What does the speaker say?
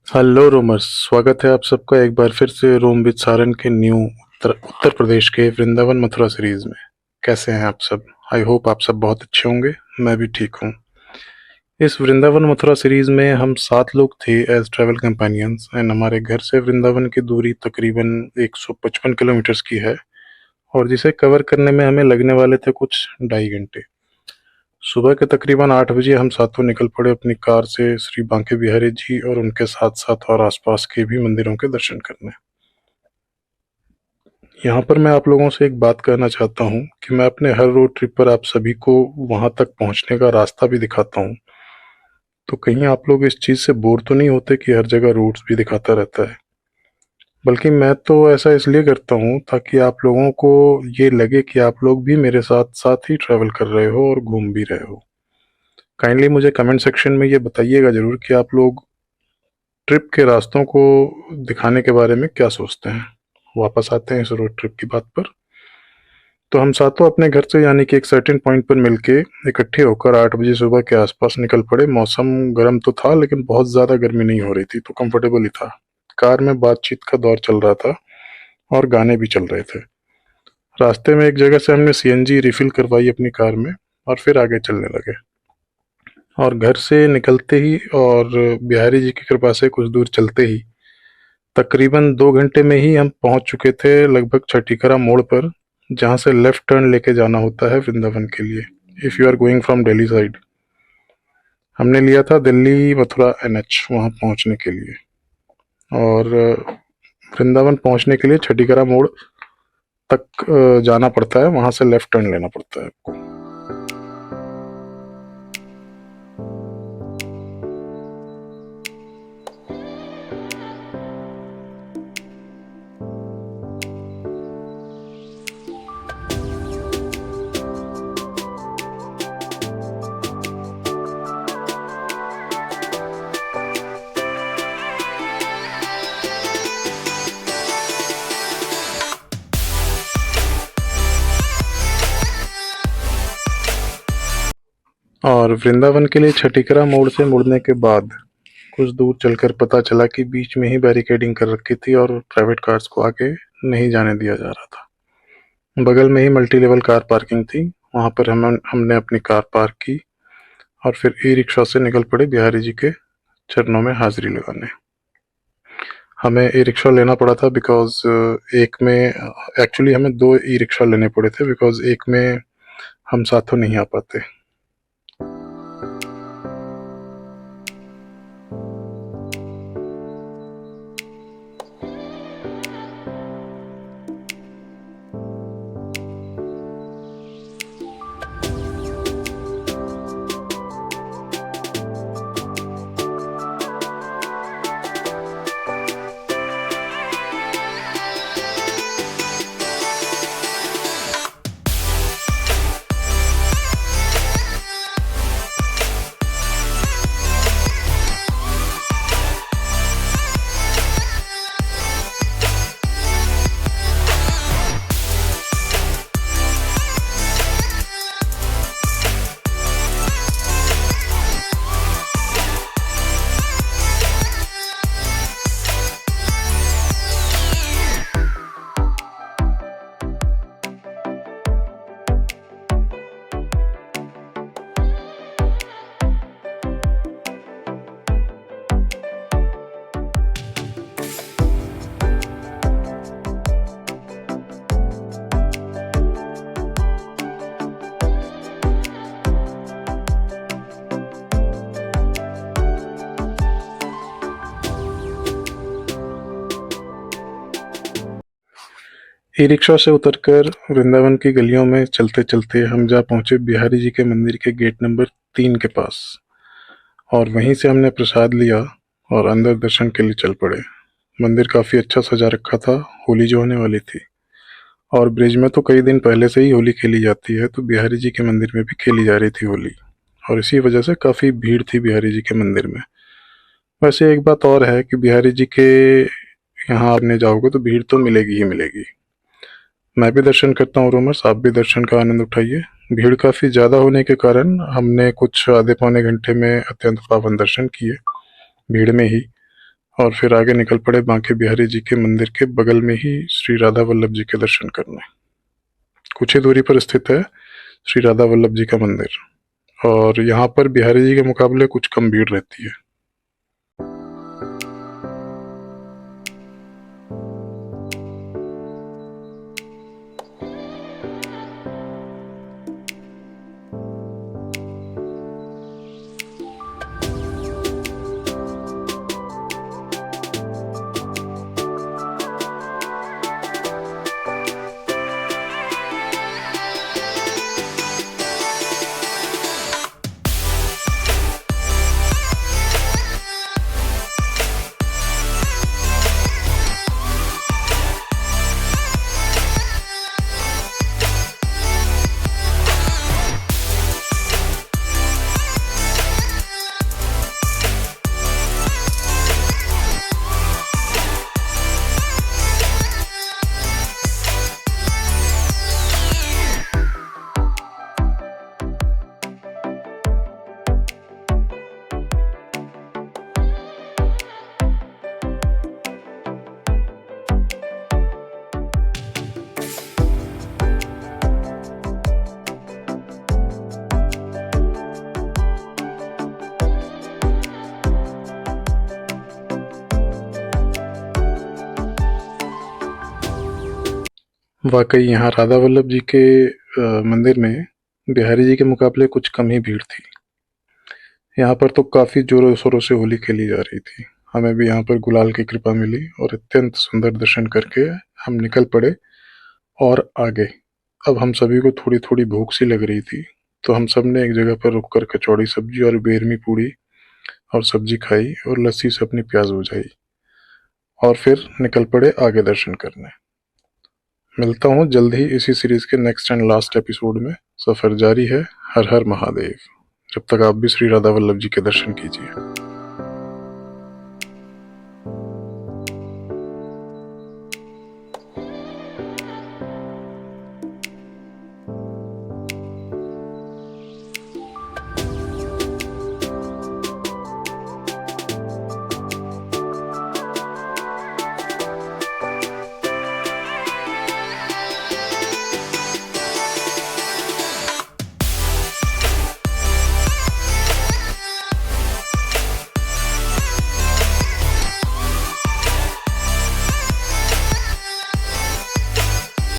Hello रोमर्स, स्वागत है आप सबका एक बार फिर से रोम विद सारन के न्यू उत्तर प्रदेश के वृंदावन मथुरा सीरीज में। कैसे हैं आप सब? आई होप आप सब बहुत अच्छे होंगे। मैं भी ठीक हूँ। इस वृंदावन मथुरा सीरीज में हम 7 लोग थे एज ट्रैवल कंपेनियंस एंड हमारे घर से वृंदावन की दूरी तकरीबन 155 किलोमीटर्स की है और जिसे कवर करने में हमें लगने वाले थे कुछ 2.5 घंटे। सुबह के तकरीबन 8 बजे हम सातों निकल पड़े अपनी कार से श्री बांके बिहारी जी और उनके साथ साथ और आसपास के भी मंदिरों के दर्शन करने। यहाँ पर मैं आप लोगों से एक बात कहना चाहता हूँ कि मैं अपने हर रोड ट्रिप पर आप सभी को वहाँ तक पहुँचने का रास्ता भी दिखाता हूँ, तो कहीं आप लोग इस चीज़ से बोर तो नहीं होते कि हर जगह रूट्स भी दिखाता रहता है। बल्कि मैं तो ऐसा इसलिए करता हूँ ताकि आप लोगों को ये लगे कि आप लोग भी मेरे साथ साथ ही ट्रैवल कर रहे हो और घूम भी रहे हो। काइंडली मुझे कमेंट सेक्शन में ये बताइएगा ज़रूर कि आप लोग ट्रिप के रास्तों को दिखाने के बारे में क्या सोचते हैं। वापस आते हैं इस रोड ट्रिप की बात पर। तो हम सातों अपने घर से यानी कि एक सर्टेन पॉइंट पर मिलके इकट्ठे होकर 8 बजे सुबह के आसपास निकल पड़े। मौसम गर्म तो था लेकिन बहुत ज़्यादा गर्मी नहीं हो रही थी, तो कंफर्टेबल ही था। कार में बातचीत का दौर चल रहा था और गाने भी चल रहे थे। रास्ते में एक जगह से हमने सीएनजी रिफिल करवाई अपनी कार में और फिर आगे चलने लगे। और घर से निकलते ही और बिहारी जी की कृपा से कुछ दूर चलते ही तकरीबन 2 घंटे में ही हम पहुंच चुके थे लगभग छठीकरा मोड़ पर, जहां से लेफ्ट टर्न लेके जाना होता है वृंदावन के लिए if you are going from Delhi side. हमने लिया था दिल्ली मथुरा एनएच वहां पहुंचने के लिए, और वृंदावन पहुंचने के लिए छठीकरा मोड़ तक जाना पड़ता है, वहां से लेफ्ट टर्न लेना पड़ता है आपको। और वृंदावन के लिए छठीकरा मोड़ से मुड़ने के बाद कुछ दूर चलकर पता चला कि बीच में ही बैरिकेडिंग कर रखी थी और प्राइवेट कार्स को आगे नहीं जाने दिया जा रहा था। बगल में ही मल्टी लेवल कार पार्किंग थी, वहां पर हमने अपनी कार पार्क की और फिर ई रिक्शा से निकल पड़े बिहारी जी के चरणों में हाजिरी लगाने। हमें ई रिक्शा लेना पड़ा था बिकॉज एक में एक्चुअली हमें 2 ई रिक्शा लेने पड़े थे बिकॉज एक में हम साथों नहीं आ पाते। ई रिक्शा से उतरकर वृंदावन की गलियों में चलते चलते हम जा पहुंचे बिहारी जी के मंदिर के गेट नंबर 3 के पास, और वहीं से हमने प्रसाद लिया और अंदर दर्शन के लिए चल पड़े। मंदिर काफ़ी अच्छा सजा रखा था, होली जो होने वाली थी, और ब्रिज में तो कई दिन पहले से ही होली खेली जाती है, तो बिहारी जी के मंदिर में भी खेली जा रही थी होली, और इसी वजह से काफ़ी भीड़ थी बिहारी जी के मंदिर में। वैसे एक बात और है कि बिहारी जी के यहाँ आपने जाओगे तो भीड़ तो मिलेगी ही मिलेगी। मैं भी दर्शन करता हूँ रोमर्स, आप भी दर्शन का आनंद उठाइए। भीड़ काफ़ी ज़्यादा होने के कारण हमने कुछ आधे पौने घंटे में अत्यंत पावन दर्शन किए भीड़ में ही, और फिर आगे निकल पड़े बांके बिहारी जी के मंदिर के बगल में ही श्री राधा वल्लभ जी के दर्शन करने। कुछ ही दूरी पर स्थित है श्री राधा वल्लभ जी का मंदिर, और यहाँ पर बिहारी जी के मुकाबले कुछ कम भीड़ रहती है। वाकई यहाँ राधा वल्लभ जी के मंदिर में बिहारी जी के मुकाबले कुछ कम ही भीड़ थी। यहाँ पर तो काफी जोरों शोरों से होली खेली जा रही थी। हमें भी यहाँ पर गुलाल की कृपा मिली और अत्यंत सुंदर दर्शन करके हम निकल पड़े और आगे। अब हम सभी को थोड़ी थोड़ी भूख सी लग रही थी, तो हम सब ने एक जगह पर रुककर कचौड़ी सब्जी और बेरमी पूड़ी और सब्जी खाई और लस्सी से अपनी प्यास बुझाई, और फिर निकल पड़े आगे दर्शन करने। मिलता हूँ जल्द ही इसी सीरीज के नेक्स्ट एंड लास्ट एपिसोड में। सफर जारी है। हर हर महादेव। जब तक आप भी श्री राधा वल्लभ जी के दर्शन कीजिए।